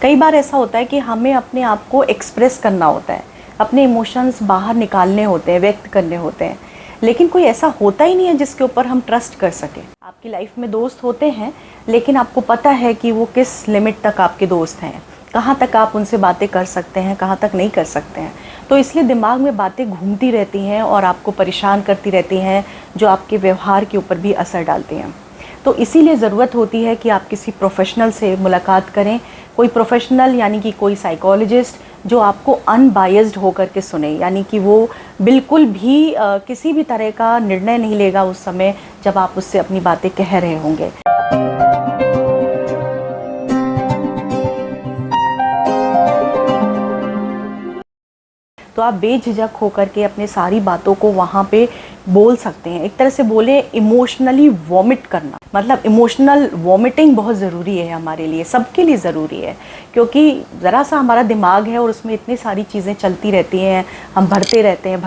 कई बार ऐसा होता है कि हमें अपने आप को एक्सप्रेस करना होता है, अपने इमोशंस बाहर निकालने होते हैं, व्यक्त करने होते हैं, लेकिन कोई ऐसा होता ही नहीं है जिसके ऊपर हम ट्रस्ट कर सकें। आपकी लाइफ में दोस्त होते हैं, लेकिन आपको पता है कि वो किस लिमिट तक आपके दोस्त हैं, कहाँ तक आप उनसे बातें कर सकते हैं, कहाँ तक नहीं कर सकते हैं। तो इसलिए दिमाग में बातें घूमती रहती हैं और आपको परेशान करती रहती हैं, जो आपके व्यवहार के ऊपर भी असर डालती हैं। तो इसीलिए ज़रूरत होती है कि आप किसी प्रोफेशनल से मुलाकात करें, कोई प्रोफेशनल यानी कि कोई साइकोलॉजिस्ट जो आपको अनबायस्ड होकर के सुने, यानी कि वो बिल्कुल भी किसी भी तरह का निर्णय नहीं लेगा उस समय जब आप उससे अपनी बातें कह रहे होंगे। तो आप बेझिझक होकर के अपने सारी बातों को वहाँ पे बोल सकते हैं। एक तरह से बोले इमोशनली वॉमिट करना, मतलब इमोशनल वॉमिटिंग बहुत ज़रूरी है हमारे लिए, सबके लिए ज़रूरी है, क्योंकि ज़रा सा हमारा दिमाग है और उसमें इतनी सारी चीज़ें चलती रहती हैं, हम भरते रहते हैं,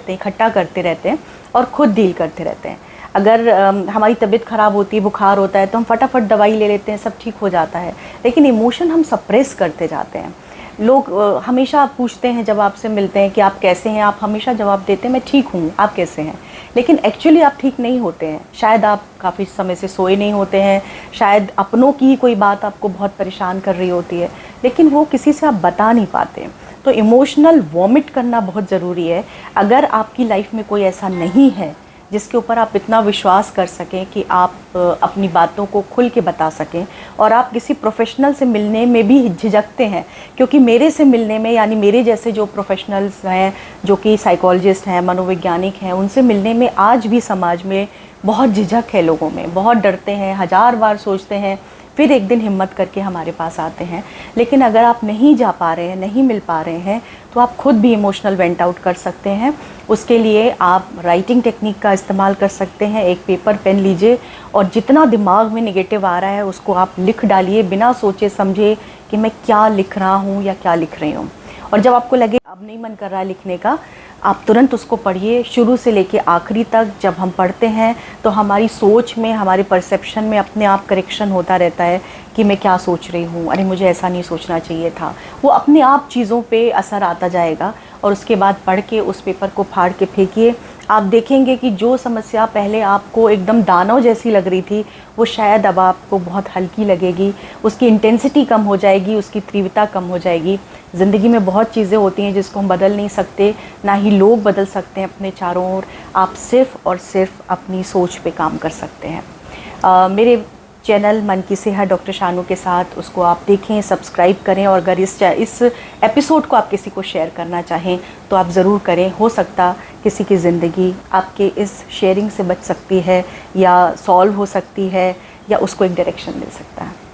इकट्ठा करते रहते हैं और ख़ुद डील करते रहते हैं। अगर हमारी तबीयत ख़राब होती है, बुखार होता है, तो हम फटाफट दवाई ले लेते हैं, सब ठीक हो जाता है, लेकिन इमोशन हम सप्रेस करते जाते हैं। लोग हमेशा पूछते हैं जब आपसे मिलते हैं कि आप कैसे हैं, आप हमेशा जवाब देते हैं मैं ठीक हूँ, आप कैसे हैं, लेकिन एक्चुअली आप ठीक नहीं होते हैं। शायद आप काफ़ी समय से सोए नहीं होते हैं, शायद अपनों की ही कोई बात आपको बहुत परेशान कर रही होती है, लेकिन वो किसी से आप बता नहीं पाते। तो इमोशनल वॉमिट करना बहुत ज़रूरी है। अगर आपकी लाइफ में कोई ऐसा नहीं है जिसके ऊपर आप इतना विश्वास कर सकें कि आप अपनी बातों को खुल के बता सकें, और आप किसी प्रोफेशनल से मिलने में भी झिझकते हैं, क्योंकि मेरे से मिलने में, यानी मेरे जैसे जो प्रोफेशनल्स हैं, जो कि साइकोलॉजिस्ट हैं, मनोवैज्ञानिक हैं, उनसे मिलने में आज भी समाज में बहुत झिझक है, लोगों में बहुत डरते हैं, हज़ार बार सोचते हैं, फिर एक दिन हिम्मत करके हमारे पास आते हैं। लेकिन अगर आप नहीं जा पा रहे हैं, नहीं मिल पा रहे हैं, तो आप खुद भी इमोशनल वेंट आउट कर सकते हैं। उसके लिए आप राइटिंग टेक्निक का इस्तेमाल कर सकते हैं। एक पेपर पेन लीजिए और जितना दिमाग में नेगेटिव आ रहा है उसको आप लिख डालिए, बिना सोचे समझे कि मैं क्या लिख रहा हूँ या क्या लिख रही हूँ। और जब आपको लगे अब नहीं मन कर रहा है लिखने का, आप तुरंत उसको पढ़िए, शुरू से लेके आखिरी तक। जब हम पढ़ते हैं तो हमारी सोच में, हमारे परसेप्शन में अपने आप करेक्शन होता रहता है कि मैं क्या सोच रही हूँ, अरे मुझे ऐसा नहीं सोचना चाहिए था। वो अपने आप चीज़ों पे असर आता जाएगा और उसके बाद पढ़ के उस पेपर को फाड़ के फेंकिए। आप देखेंगे कि जो समस्या पहले आपको एकदम दानव जैसी लग रही थी, वो शायद अब आपको बहुत हल्की लगेगी, उसकी इंटेंसिटी कम हो जाएगी, उसकी तीव्रता कम हो जाएगी। ज़िंदगी में बहुत चीज़ें होती हैं जिसको हम बदल नहीं सकते, ना ही लोग बदल सकते हैं अपने चारों ओर। आप सिर्फ़ और सिर्फ अपनी सोच पे काम कर सकते हैं। मेरे चैनल मन की सेहत डॉक्टर शानू के साथ, उसको आप देखें, सब्सक्राइब करें, और अगर इस एपिसोड को आप किसी को शेयर करना चाहें तो आप ज़रूर करें। हो सकता किसी की ज़िंदगी आपके इस शेयरिंग से बच सकती है, या सॉल्व हो सकती है, या उसको एक डायरेक्शन मिल सकता है।